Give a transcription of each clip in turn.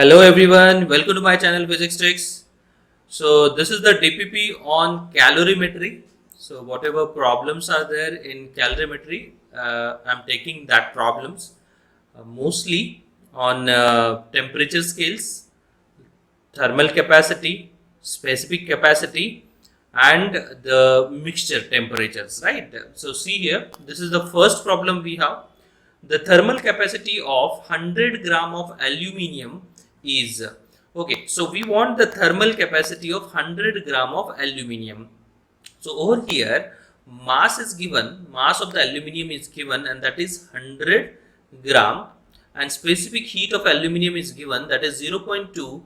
Hello everyone, welcome to my channel Physics Tricks. So this is the DPP on calorimetry. So whatever problems are there in calorimetry, I'm taking that problems mostly on temperature scales, thermal capacity, specific capacity, and the mixture temperatures, right? So see here, this is the first problem we have. The thermal capacity of 100 gram of aluminium is, okay, so we want the thermal capacity of 100 gram of aluminium. So over here, mass is given, mass of the aluminium is given, and that is 100 gram, and specific heat of aluminium is given, that is 0.2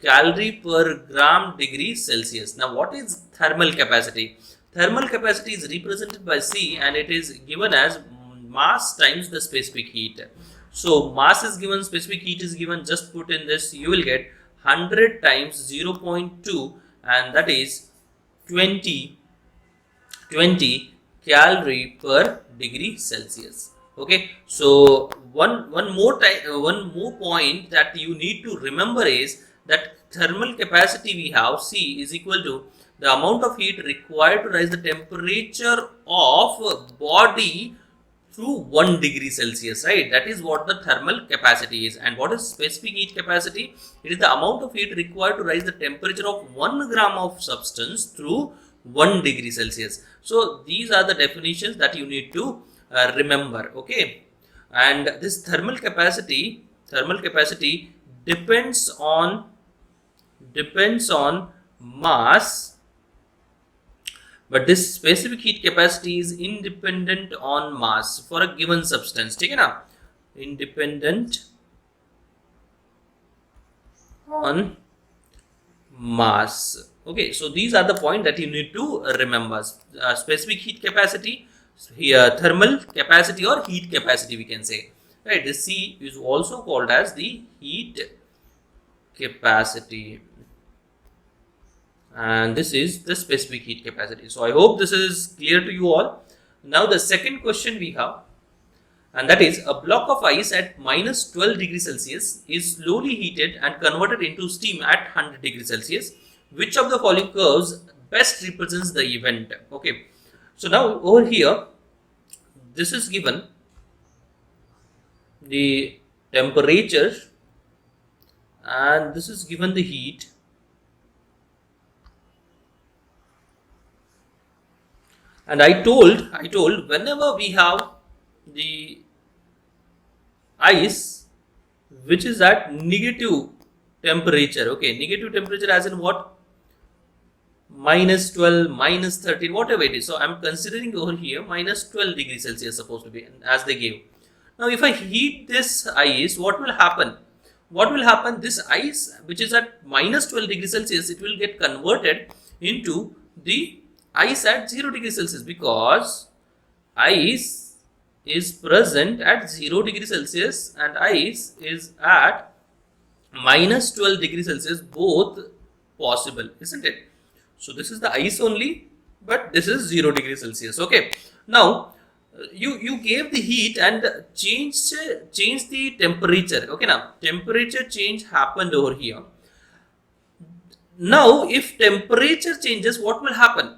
calorie per gram degree Celsius. Now what is thermal capacity? Thermal capacity is represented by C, and it is given as mass times the specific heat. So mass is given, specific heat is given, just put in this, you will get 100 times 0.2, and that is 20 calorie per degree Celsius. Okay, so one more point that you need to remember is that thermal capacity we have C is equal to the amount of heat required to rise the temperature of body through 1 degree Celsius, right? That is what the thermal capacity is. And what is specific heat capacity? It is the amount of heat required to rise the temperature of 1 gram of substance through 1 degree Celsius. So these are the definitions that you need to remember, okay? And this thermal capacity depends on mass, but this specific heat capacity is independent on mass for a given substance. Take it now. Independent on mass. Okay, so these are the points that you need to remember. Specific heat capacity, here thermal capacity or heat capacity we can say. Right, this C is also called as the heat capacity, and this is the specific heat capacity. So I hope this is clear to you all. Now the second question we have, and that is, a block of ice at minus 12 degrees Celsius is slowly heated and converted into steam at 100 degrees Celsius. Which of the following curves best represents the event? Okay, so now over here, this is given the temperature and this is given the heat. And I told whenever we have the ice which is at negative temperature, okay, negative temperature as in what? Minus 12, minus 13, whatever it is. So I'm considering over here minus 12 degrees Celsius supposed to be, as they gave. Now if I heat this ice, what will happen? This ice which is at minus 12 degrees Celsius, it will get converted into the ice at 0 degrees Celsius, because ice is present at 0 degrees Celsius and ice is at minus 12 degrees Celsius, both possible, isn't it? So this is the ice only, but this is 0 degrees Celsius. Okay, now you gave the heat and change the temperature. Okay, now temperature change happened over here. Now if temperature changes, what will happen?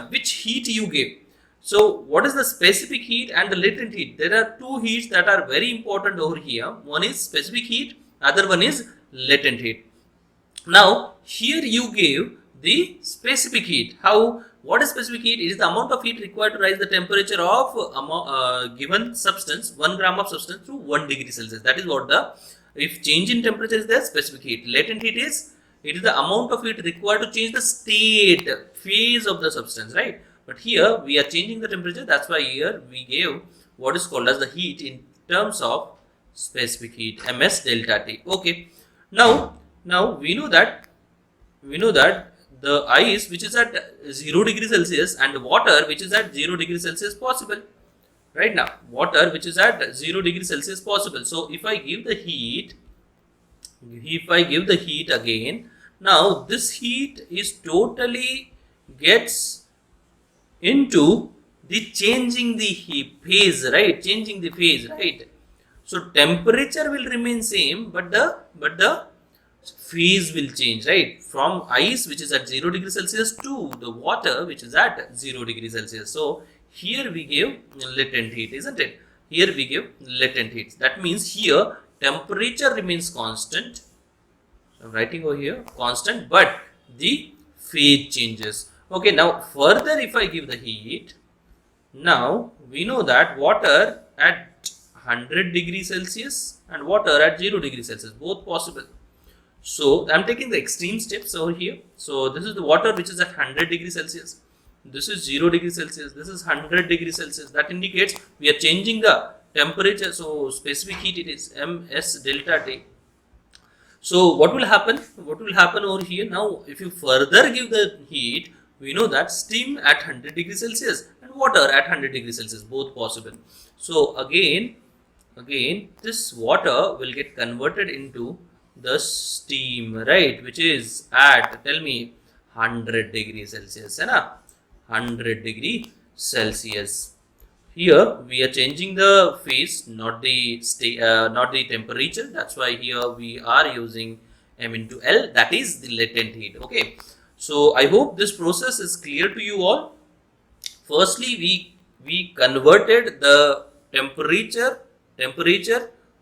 Which heat you gave? So what is the specific heat and the latent heat? There are two heats that are very important over here. One is specific heat, other one is latent heat. Now here you gave the specific heat. What is specific heat? It is the amount of heat required to rise the temperature of given substance, 1 gram of substance, through 1 degree Celsius. That is what if change in temperature is there, specific heat. Latent heat is, it is the amount of heat required to change the state, phase of the substance, right? But here we are changing the temperature. That's why here we gave what is called as the heat in terms of specific heat, ms delta T. Okay. Now we know that the ice which is at 0 degrees Celsius and water which is at 0 degrees Celsius possible. Right, now water which is at 0 degrees Celsius possible. So if I give the heat again, now this heat is totally gets into the changing the phase, right? So temperature will remain same, but the phase will change, right? From ice, which is at 0 degrees Celsius, to the water, which is at 0 degrees Celsius. So here we give latent heat, isn't it? Here we give latent heat. That means here temperature remains constant. So I'm writing over here constant, but the phase changes. Okay, now further if I give the heat, now we know that water at 100 degrees Celsius and water at 0 degrees Celsius, both possible. So I'm taking the extreme steps over here. So this is the water which is at 100 degrees Celsius. This is 0 degrees Celsius. This is 100 degrees Celsius. That indicates we are changing the temperature. So specific heat, it is ms delta T. So what will happen? What will happen over here? Now if you further give the heat, we know that steam at 100 degrees Celsius and water at 100 degrees Celsius, both possible. So again this water will get converted into the steam, right, which is at, tell me, 100 degrees Celsius, है ना? 100 degree Celsius. Here we are changing the phase, not the temperature. That's why here we are using m into L, that is the latent heat. Okay, so I hope this process is clear to you all. Firstly, we converted the temperature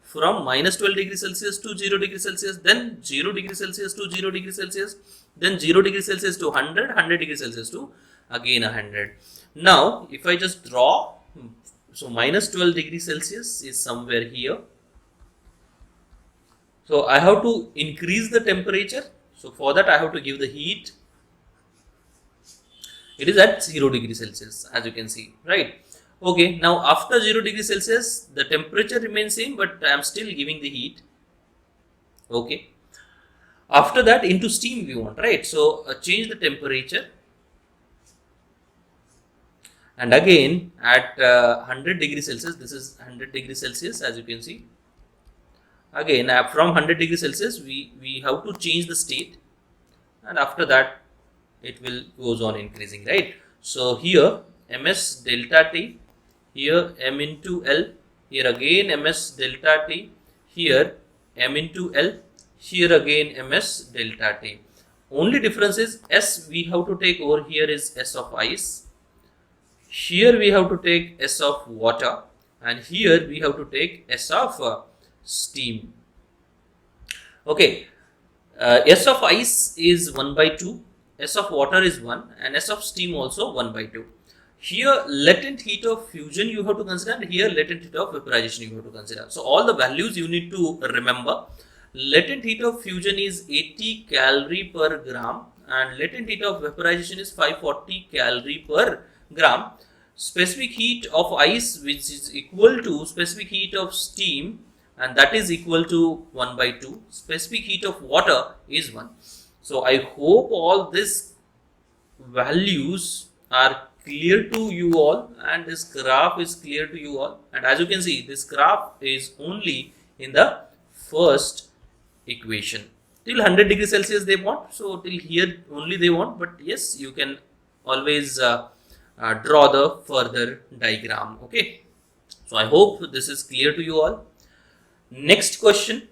from minus 12 degrees Celsius to 0 degrees Celsius, then 0 degrees Celsius to 0 degrees Celsius, then 0 degrees Celsius to 100 degrees Celsius to again 100. Now, if I just draw, so minus 12 degrees Celsius is somewhere here. So I have to increase the temperature. So for that I have to give the heat. It is at 0 degrees Celsius, as you can see, right? Okay, now after 0 degrees Celsius, the temperature remains same, but I am still giving the heat. Okay. After that, into steam we want, right? So change the temperature. And again, at 100 degrees Celsius, this is 100 degrees Celsius, as you can see. Again, from 100 degrees Celsius, we have to change the state. And after that, it will goes on increasing, right? So here, ms delta T, here m into L, here again ms delta T, here m into L, here again ms delta T. Only difference is S we have to take over here is S of ice. Here we have to take S of water, and here we have to take S of steam. Okay, S of ice is 1 by 2, S of water is 1, and S of steam also 1 by 2. Here latent heat of fusion you have to consider, and here latent heat of vaporization you have to consider. So all the values you need to remember. Latent heat of fusion is 80 calorie per gram, and latent heat of vaporization is 540 calorie per gram. Specific heat of ice, which is equal to specific heat of steam, and that is equal to 1 by 2. Specific heat of water is 1. So I hope all these values are clear to you all, and this graph is clear to you all. And as you can see, this graph is only in the first equation. Till 100 degrees Celsius they want, so till here only they want, but yes, you can always draw the further diagram. Okay, so I hope this is clear to you all. Next question.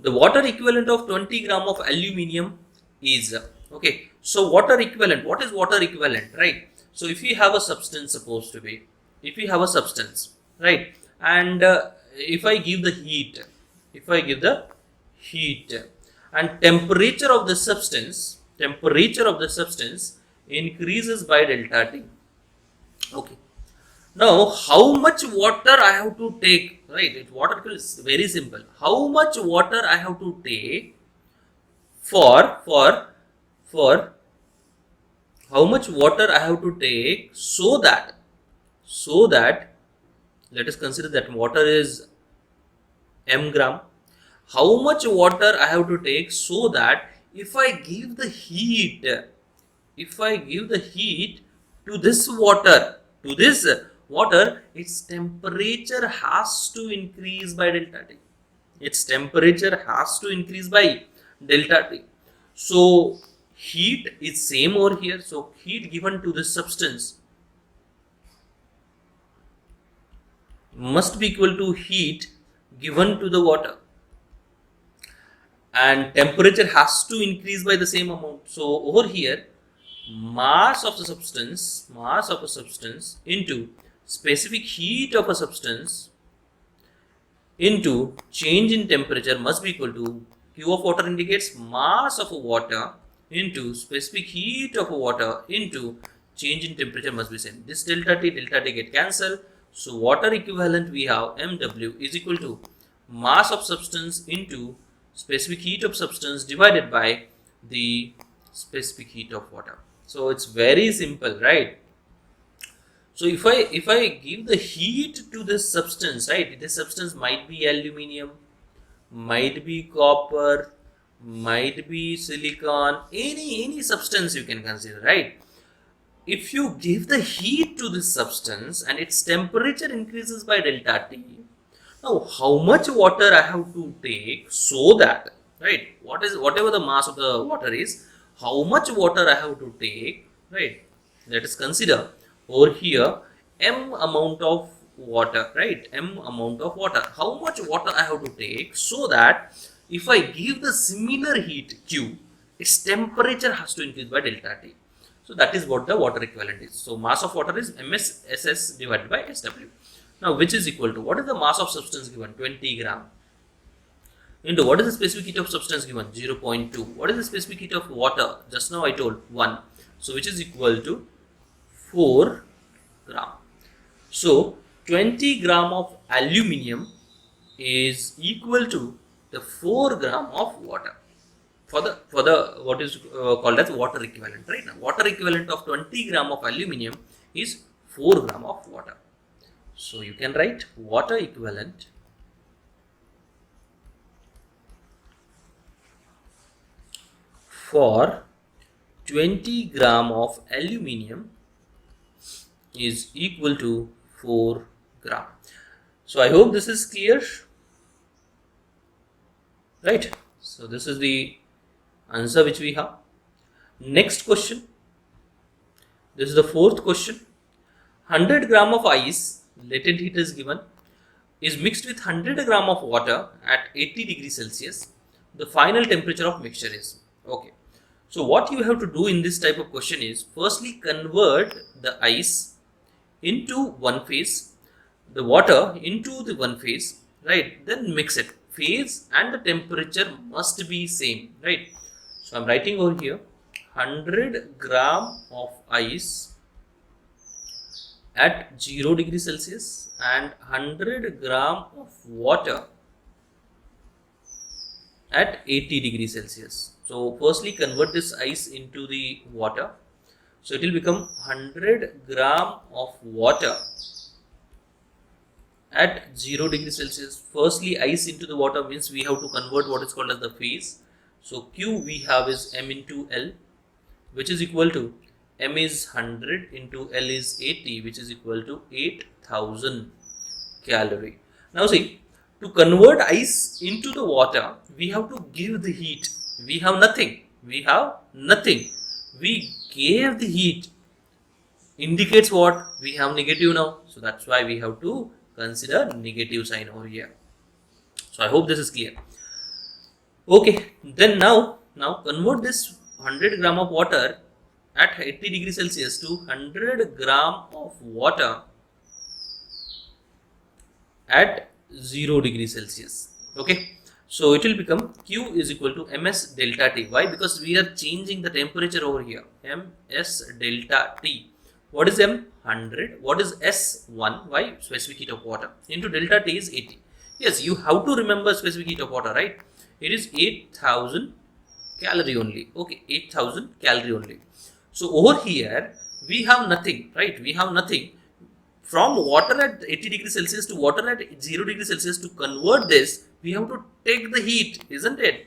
The water equivalent of 20 gram of aluminium is, okay, so water equivalent, what is water equivalent, right? So if you have a substance, supposed to be, if you have a substance, right, and if I give the heat, and temperature of the substance increases by delta T. Okay. Now, how much water I have to take, right? Water is very simple. How much water I have to take for how much water I have to take so that let us consider that water is m gram. How much water I have to take so that if I give the heat to this water, its temperature has to increase by delta T. Its temperature has to increase by delta T. So heat is same over here. So heat given to this substance must be equal to heat given to the water, and temperature has to increase by the same amount. So over here, mass of a substance into specific heat of a substance into change in temperature must be equal to, Q of water indicates mass of water into specific heat of water into change in temperature must be same. This delta T get cancelled. So water equivalent we have MW is equal to mass of substance into specific heat of substance divided by the specific heat of water. So it's very simple, right? So if I give the heat to this substance, right, this substance might be aluminium, might be copper, might be silicon, any substance you can consider, right? If you give the heat to this substance and its temperature increases by delta T, now how much water I have to take so that, right, whatever the mass of the water is, how much water I have to take, right? Let us consider over here m amount of water, right? M amount of water. How much water I have to take so that if I give the similar heat Q, its temperature has to increase by delta T. So that is what the water equivalent is. So mass of water is MS divided by SW. Now which is equal to, what is the mass of substance given? 20 gram. Into what is the specific heat of substance given? 0.2. What is the specific heat of water? Just now I told 1. So which is equal to 4 gram. So 20 gram of aluminium is equal to the 4 gram of water for the what is called as water equivalent, right? Now water equivalent of 20 gram of aluminium is 4 gram of water. So you can write water equivalent for 20 gram of aluminium is equal to 4 gram. So I hope this is clear, right? So this is the answer which we have. Next question, this is the fourth question. 100 gram of ice, latent heat is given, is mixed with 100 gram of water at 80 degrees Celsius. The final temperature of mixture is, okay. So what you have to do in this type of question is, firstly convert the ice into one phase, the water into the one phase, right? Then mix it. Phase and the temperature must be same, right? So I'm writing over here 100 gram of ice at 0 degrees Celsius and 100 gram of water at 80 degrees Celsius. So firstly convert this ice into the water. So it will become 100 gram of water at 0 degrees Celsius. Firstly ice into the water means we have to convert what is called as the phase. So Q we have is M into L, which is equal to M is 100 into L is 80, which is equal to 8000 calorie. Now see, to convert ice into the water, we have to give the heat. We have nothing. We gave the heat. Indicates what? We have negative now. So that's why we have to consider negative sign over here. So I hope this is clear. Okay, then now convert this 100 gram of water at 80 degrees Celsius to 100 gram of water at 0 degrees Celsius. Okay, so it will become Q is equal to MS delta T. Why? Because we are changing the temperature over here. MS delta T. What is M? 100. What is S? 1. Why? Specific heat of water. Into delta T is 80. Yes, you have to remember specific heat of water, right? It is 8000 calorie only. Okay, 8000 calorie only. So over here we have nothing, right? We have nothing. From water at 80 degrees Celsius to water at 0 degrees Celsius, to convert this, we have to take the heat, isn't it?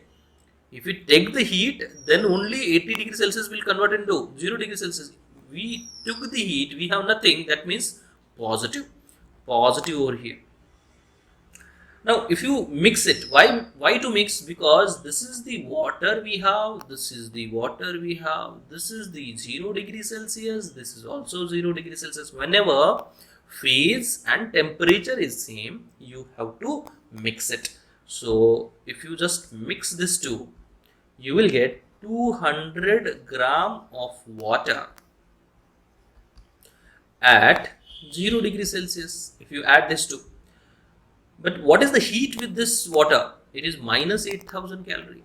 If we take the heat, then only 80 degrees Celsius will convert into 0 degrees Celsius. We took the heat, we have nothing, that means positive over here. Now if you mix it, why to mix? Because this is the water we have, this is the water we have, this is the 0 degrees Celsius, this is also 0 degrees Celsius. Whenever phase and temperature is same, you have to mix it. So if you just mix this two, you will get 200 gram of water at 0 degrees Celsius if you add this two. But what is the heat with this water? It is minus 8000 calorie.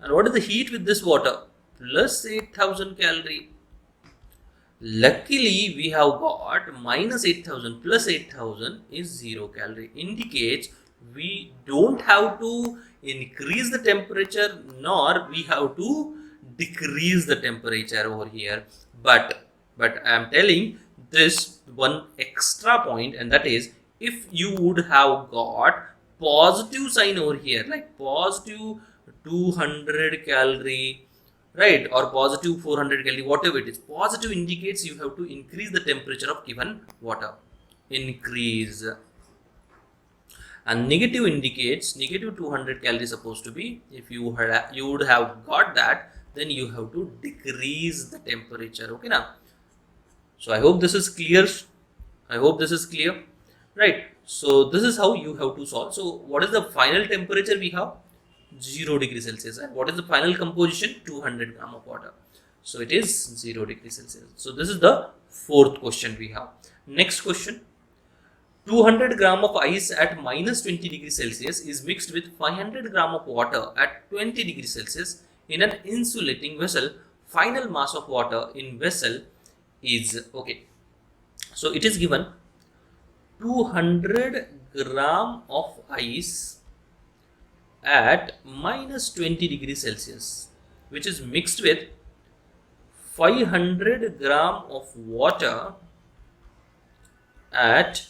And what is the heat with this water? Plus 8000 calorie. Luckily, we have got minus 8000 plus 8000 is 0 calorie. Indicates we don't have to increase the temperature nor we have to decrease the temperature over here. But I am telling this one extra point, and that is, if you would have got positive sign over here, like positive 200 calorie, right, or positive 400 calorie, whatever it is, positive indicates you have to increase the temperature of given water. Increase. And negative indicates negative 200 calories supposed to be. If you would have got that, then you have to decrease the temperature. Okay, now. So I hope this is clear. Right. So this is how you have to solve. So what is the final temperature we have? 0 degrees Celsius. And what is the final composition? 200 gram of water. So it is 0 degrees Celsius. So this is the fourth question we have. Next question. 200 gram of ice at minus 20 degrees Celsius is mixed with 500 gram of water at 20 degrees Celsius in an insulating vessel. Final mass of water in vessel is, okay. So it is given 200 gram of ice at minus 20 degrees Celsius, which is mixed with 500 gram of water at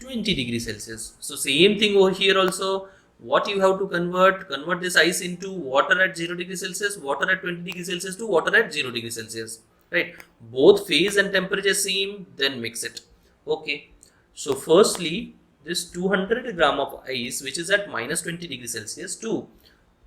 20 degrees Celsius. So same thing over here also. What you have to convert this ice into water at 0 degrees Celsius, water at 20 degrees Celsius to water at 0 degrees Celsius. Right? Both phase and temperature same, then mix it. Okay. So firstly, this 200 gram of ice, which is at minus 20 degrees Celsius, to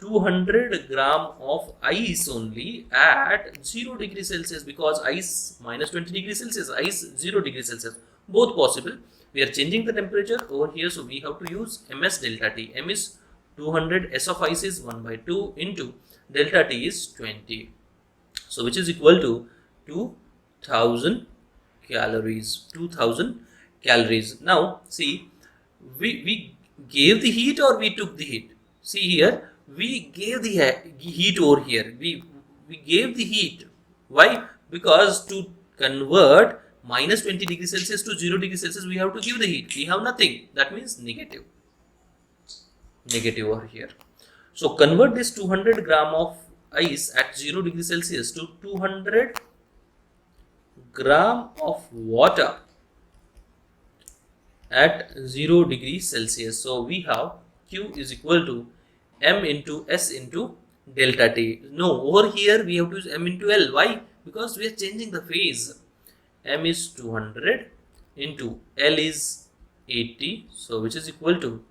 200 gram of ice only at 0 degrees Celsius, because ice minus 20 degrees Celsius, ice 0 degrees Celsius, both possible. We are changing the temperature over here, so we have to use ms delta T. M is 200, S of ice is 1 by 2 into delta T is 20. So which is equal to 2000 calories. 2000 calories. Now see, we gave the heat or we took the heat? See here, we gave the heat over here. We gave the heat. Why? Because to convert minus 20 degrees Celsius to 0 degrees Celsius, we have to give the heat. We have nothing. That means negative. Negative over here. So convert this 200 gram of ice at 0 degrees Celsius to 200 gram of water at 0 degrees Celsius. So we have Q is equal to M into S into delta T. No, over here we have to use M into L. Why? Because we are changing the phase. M is 200 into L is 80. So which is equal to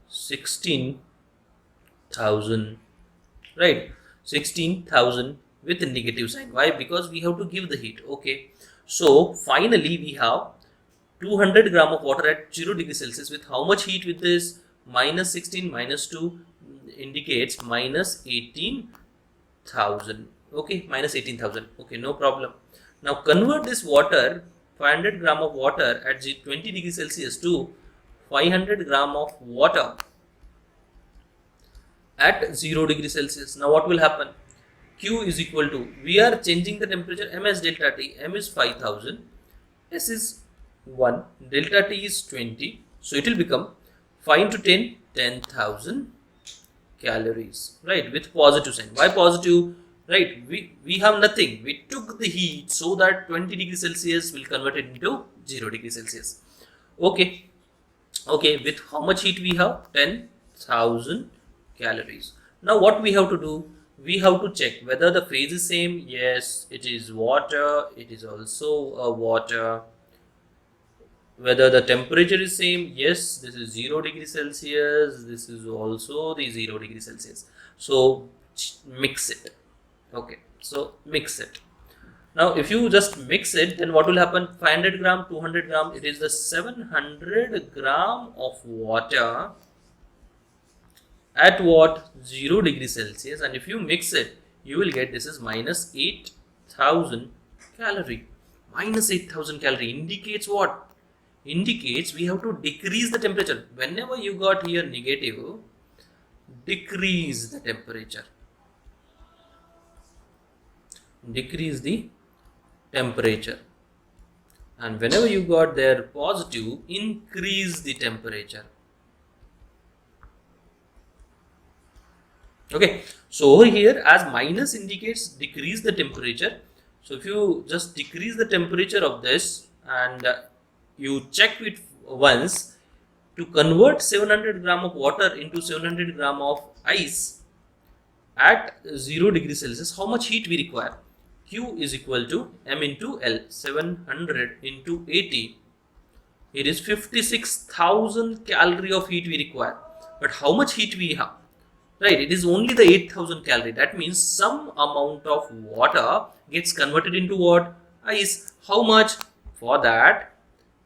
16,000. Right? 16,000 with a negative sign. Why? Because we have to give the heat. Okay. So finally we have 200 gram of water at 0 degrees Celsius with how much heat with this? Minus 16 minus 2 indicates minus 18,000. Okay, minus 18,000. Okay, no problem. Now convert this water, 500 gram of water at 20 degrees Celsius to 500 gram of water at 0 degrees Celsius. Now what will happen? Q is equal to, we are changing the temperature, M as delta T. M is 5000, S is 1, delta T is 20. So it will become 5 into 10, 10,000 calories, right, with positive sign. Why positive? Right, we have nothing. We took the heat so that 20 degrees Celsius will convert it into 0 degrees Celsius. Okay, okay, with how much heat we have? 10,000 calories. Now what we have to do? We have to check whether the phase is same. Yes, it is water. It is also a water. Whether the temperature is same. Yes, this is 0 degrees Celsius. This is also the 0 degrees Celsius. So mix it. Okay, so mix it. Now, if you just mix it, then what will happen? 500 gram, 200 gram, it is the 700 gram of water at what? 0 degrees Celsius. And if you mix it, you will get this is minus 8,000 calorie. Minus 8,000 calorie indicates what? Indicates we have to decrease the temperature. Whenever you got here negative, decrease the temperature. Decrease the temperature. And whenever you got there positive, increase the temperature. Okay, so over here as minus indicates decrease the temperature. So if you just decrease the temperature of this and you check it once, to convert 700 gram of water into 700 gram of ice at 0 degrees Celsius, how much heat we require? Q is equal to M into L. 700 into 80. It is 56,000 calorie of heat we require. But how much heat we have? Right, it is only the 8,000 calorie. That means some amount of water gets converted into what? Ice. How much? For that,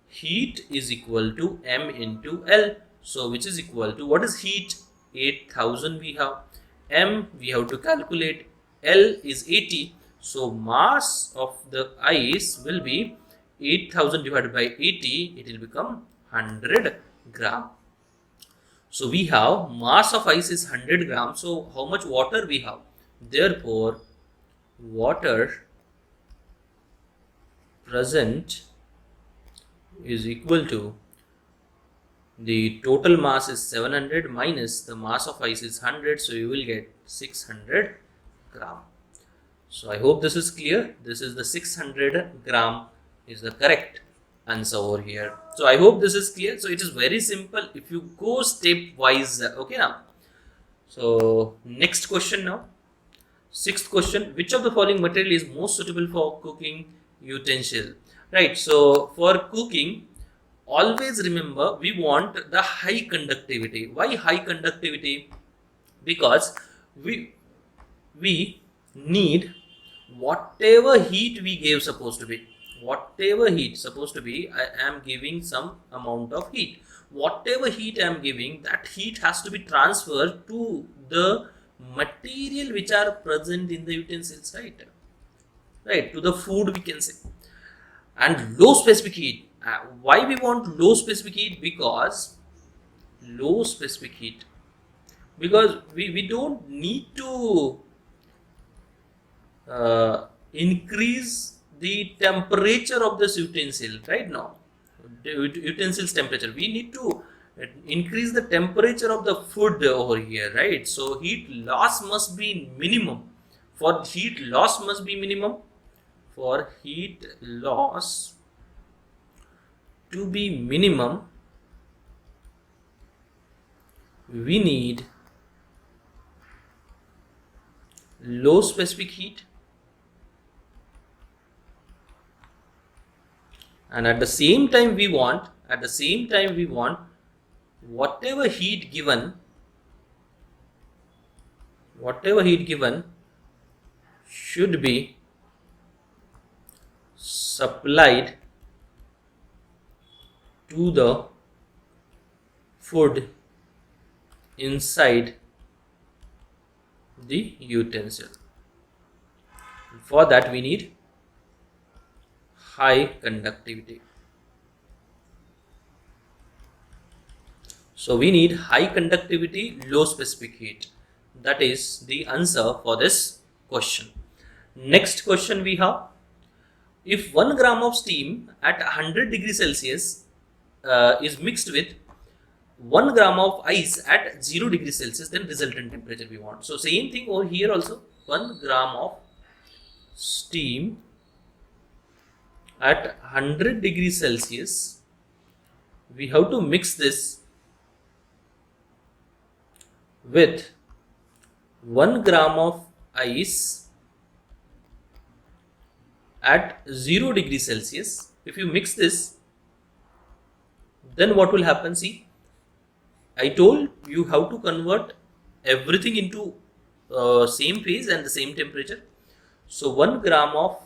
heat is equal to M into L. So, which is equal to, what is heat? 8,000 we have. M we have to calculate. L is 80. So, mass of the ice will be 8,000 divided by 80. It will become 100 gram. So, we have mass of ice is 100 grams. So, how much water we have? Therefore, water present is equal to, the total mass is 700 minus the mass of ice is 100. So, you will get 600 gram. So, I hope this is clear. This is the 600 gram is the correct answer over here. So, I hope this is clear. So, it is very simple if you go stepwise. Okay now. So, next question now. Sixth question. Which of the following material is most suitable for cooking utensil? Right. So, for cooking, always remember we want the high conductivity. Why high conductivity? Because we need whatever heat we gave supposed to be. Whatever heat supposed to be, I am giving some amount of heat. Whatever heat I am giving, that heat has to be transferred to the material which are present in the utensils, right? Right, to the food we can say. And low specific heat. Why we want low specific heat? Because low specific heat. Because we don't need to increase the temperature of this utensil right now. The utensil's temperature. We need to increase the temperature of the food over here, right? So heat loss must be minimum. For heat loss must be minimum. For heat loss to be minimum, we need low specific heat, and at the same time we want whatever heat given should be supplied to the food inside the utensil. For that we need high conductivity. So we need high conductivity, low specific heat. That is the answer for this question. Next question we have. If 1 gram of steam at 100 degrees Celsius is mixed with 1 gram of ice at 0 degrees Celsius, then resultant temperature we want. So same thing over here also. 1 gram of steam at 100 degrees Celsius, we have to mix this with 1 gram of ice at 0 degrees Celsius. If you mix this, then what will happen? See, I told you how to convert everything into same phase and the same temperature. So 1 gram of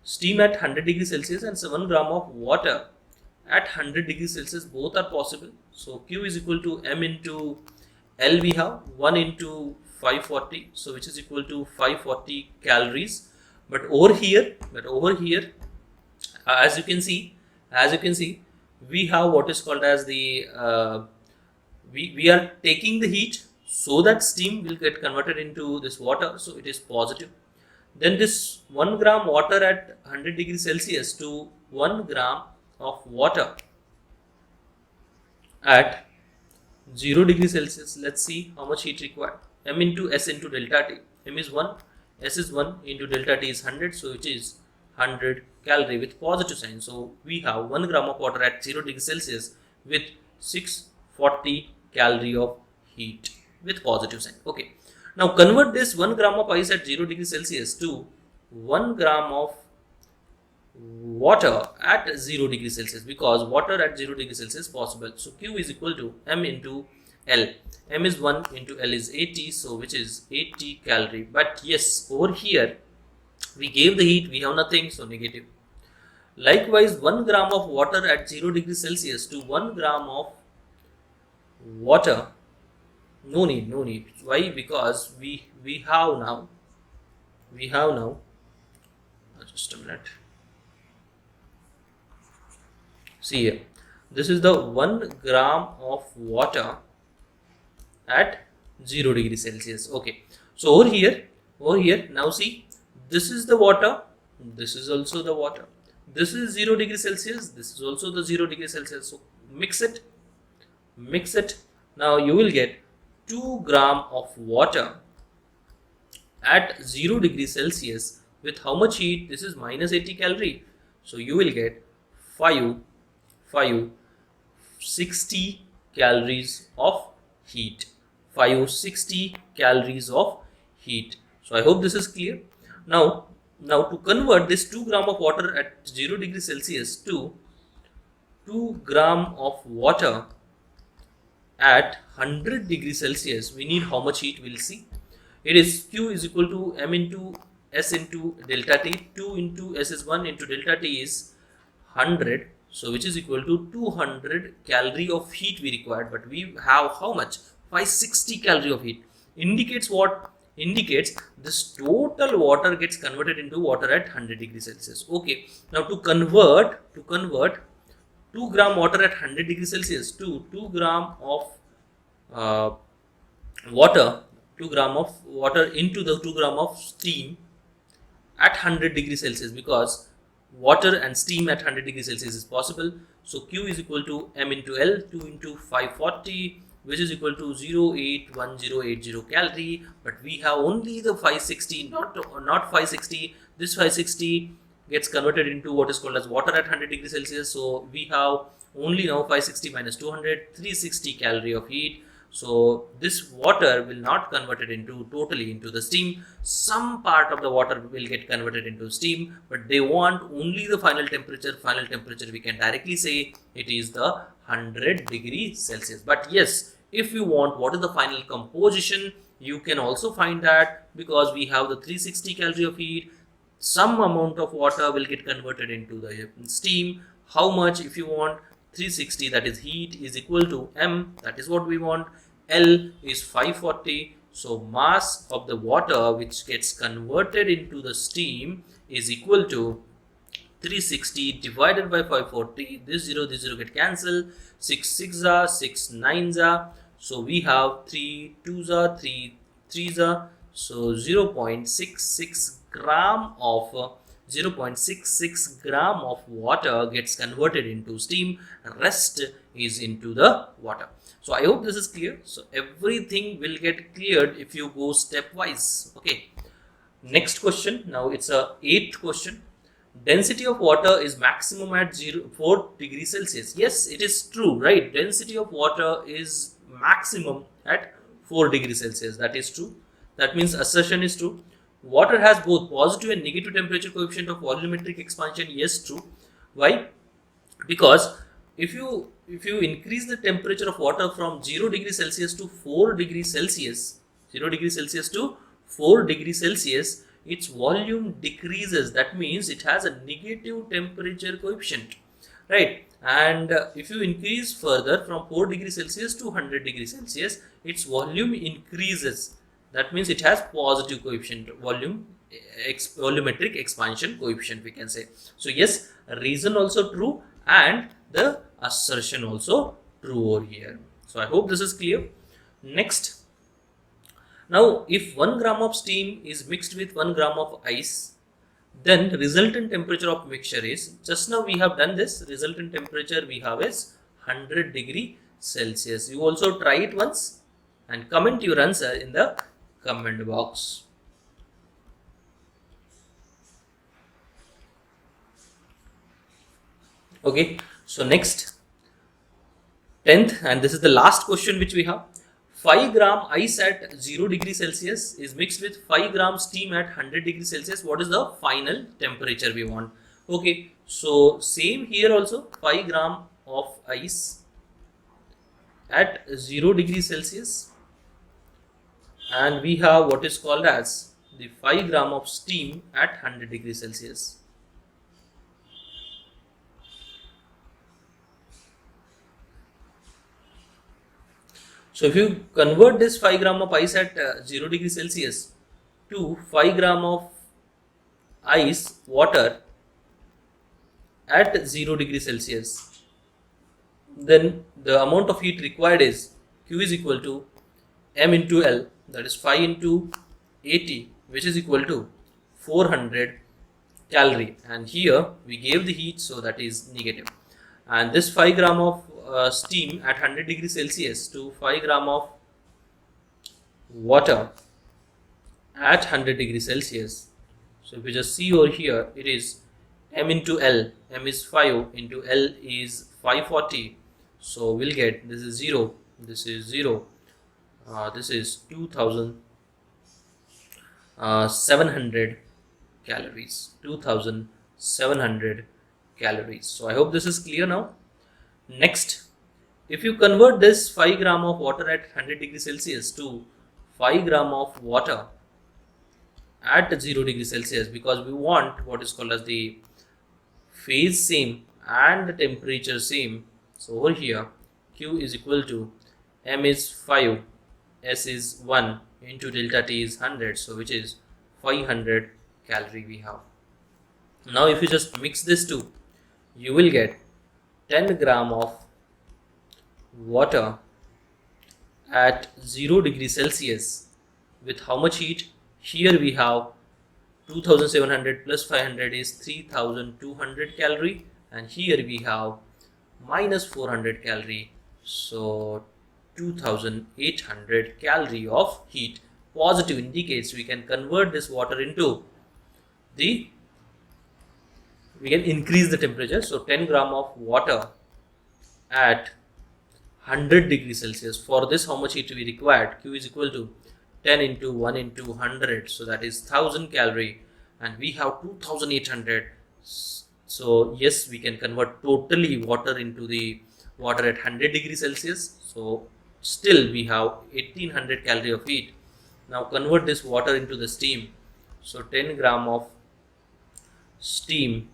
steam at 100 degrees Celsius and 1 gram of water at 100 degrees Celsius, both are possible. So Q is equal to M into L, we have 1 into 540, so which is equal to 540 calories. But over here, as you can see, we have what is called as the we are taking the heat so that steam will get converted into this water, so it is positive. Then this 1 gram water at 100 degrees Celsius to 1 gram of water at 0 degrees Celsius. Let's see how much heat required. M into S into delta T. M is 1, S is 1 into delta T is 100, so it is 100 calorie with positive sign. So we have 1 gram of water at 0 degrees Celsius with 640 calorie of heat with positive sign. Okay. Now convert this 1 gram of ice at 0 degrees Celsius to 1 gram of water at 0 degrees Celsius, because water at 0 degrees Celsius is possible. So Q is equal to M into L. M is 1 into L is 80, so which is 80 calorie. But yes, over here we gave the heat, we have nothing, so negative. Likewise, 1 gram of water at 0 degrees Celsius to 1 gram of water, no need. Why? Because we have now just a minute. See here, this is the 1 gram of water at 0 degrees Celsius. Okay, so over here, now see, this is the water, this is also the water, this is 0 degrees Celsius, this is also the 0 degrees Celsius. So mix it. Now you will get 2 gram of water at 0 degrees Celsius with how much heat? This is minus 80 calorie. So you will get 560 calories of heat. 560 calories of heat. So I hope this is clear. Now to convert this 2 gram of water at 0 degrees Celsius to 2 gram of water at 100 degrees Celsius, we need how much heat? We'll see. It is Q is equal to M into S into delta T. 2 into S is 1 into delta T is 100. So which is equal to 200 calorie of heat we required. But we have how much? 560 calorie of heat. Indicates what? Indicates this total water gets converted into water at 100 degrees Celsius. Okay. Now to convert 2 gram water at 100 degrees Celsius to 2 gram of water into the 2 gram of steam at 100 degrees Celsius, because water and steam at 100 degrees Celsius is possible. So Q is equal to M into L, 2 into 540, which is equal to 081080 calorie. But we have only the 560, not 560. This 560 gets converted into what is called as water at 100 degrees Celsius. So we have only now 560 minus 200, 360 calorie of heat. So this water will not convert it into totally into the steam. Some part of the water will get converted into steam, but they want only the final temperature. Final temperature we can directly say it is the 100 degrees Celsius. But yes, if you want what is the final composition, you can also find that, because we have the 360 calorie of heat. Some amount of water will get converted into the steam. How much? If you want 360, that is heat, is equal to M, that is what we want. L is 540. So mass of the water which gets converted into the steam is equal to 360 divided by 540. This 0 get cancelled. 6 6 are 6 9s are. So we have 3 2s are 3 3s are. So 0.66 gram of 0.66 gram of water gets converted into steam. Rest is into the water. So I hope this is clear. So everything will get cleared if you go stepwise. Okay. Next question. Now it's a 8th question. Density of water is maximum at 4 degrees Celsius. Yes, it is true, right? Density of water is maximum at 4 degrees Celsius. That is true. That means assertion is true. Water has both positive and negative temperature coefficient of volumetric expansion. Yes, true. Why? Because if you increase the temperature of water from 0 degrees Celsius to 4 degrees Celsius, 0 degrees Celsius to 4 degrees Celsius, its volume decreases. That means it has a negative temperature coefficient, right? And if you increase further from 4 degrees Celsius to 100 degrees Celsius, its volume increases. That means it has positive coefficient, volumetric expansion coefficient, we can say. So yes, reason also true and the assertion also true over here. So I hope this is clear. Next, now if 1 gram of steam is mixed with 1 gram of ice, then resultant temperature of mixture is, just now we have done this, resultant temperature we have is 100 degree Celsius. You also try it once and comment your answer in the comment box. Okay, so next, 10th, and this is the last question which we have. 5 gram ice at 0 degree Celsius is mixed with 5 gram steam at 100 degree Celsius. What is the final temperature we want? Okay, so same here also, 5 gram of ice at 0 degree Celsius, and we have what is called as the 5 gram of steam at 100 degree Celsius. So if you convert this 5 gram of ice at 0 degree Celsius to 5 gram of ice water at 0 degree Celsius, then the amount of heat required is Q is equal to M into L, that is 5 into 80, which is equal to 400 calorie, and here we gave the heat, so that is negative. And this 5 gram of steam at 100 degrees Celsius to 5 gram of water at 100 degrees Celsius. So if you just see over here, it is M into L. M is 5 into L is 540. So we'll get, this is 0, this is 0, this is 2700 calories. 2700 calories. So I hope this is clear now. Next, if you convert this 5 gram of water at 100 degrees Celsius to 5 gram of water at 0 degrees Celsius, because we want what is called as the phase same and the temperature same. So over here, Q is equal to M is 5, S is 1 into delta T is 100, so which is 500 calorie we have. Now if you just mix this two, you will get 10 gram of water at 0 degrees Celsius with how much heat? Here we have 2700 plus 500 is 3200 calorie, and here we have minus 400 calorie, so 2800 calorie of heat. Positive indicates we can convert this water into we can increase the temperature. So 10 gram of water at 100 degrees Celsius. For this, how much heat we required? Q is equal to 10 into 1 into 100. So that is 1000 calorie, and we have 2800. So yes, we can convert totally water into the water at 100 degrees Celsius. So still we have 1800 calorie of heat. Now convert this water into the steam. So 10 gram of steam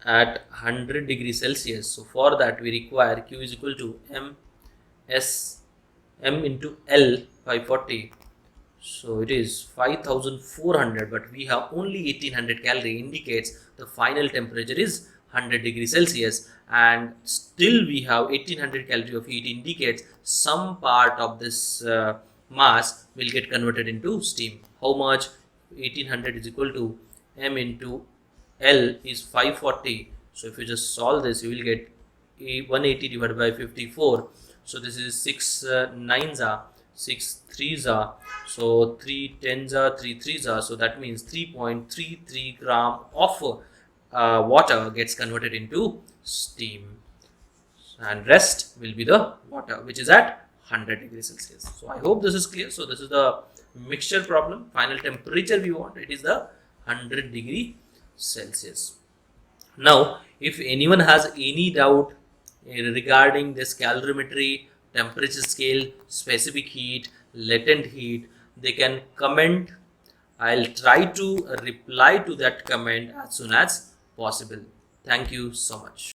at 100 degrees Celsius. So for that we require Q is equal to M into L 540. So it is 5400, but we have only 1800 calorie, indicates the final temperature is 100 degrees Celsius, and still we have 1800 calorie of heat, indicates some part of this mass will get converted into steam. How much? 1800 is equal to M into L is 540. So if you just solve this, you will get 180 divided by 54. So this is 6 9s are 6 3s are, so 3 10s are 3 3s are, so that means 3.33 gram of water gets converted into steam, and rest will be the water which is at 100 degrees Celsius. So I hope this is clear. So this is the mixture problem. Final temperature we want, it is the 100 degree Celsius. Now if anyone has any doubt regarding this calorimetry, temperature scale, specific heat, latent heat, they can comment I'll try to reply to that comment as soon as possible. Thank you so much.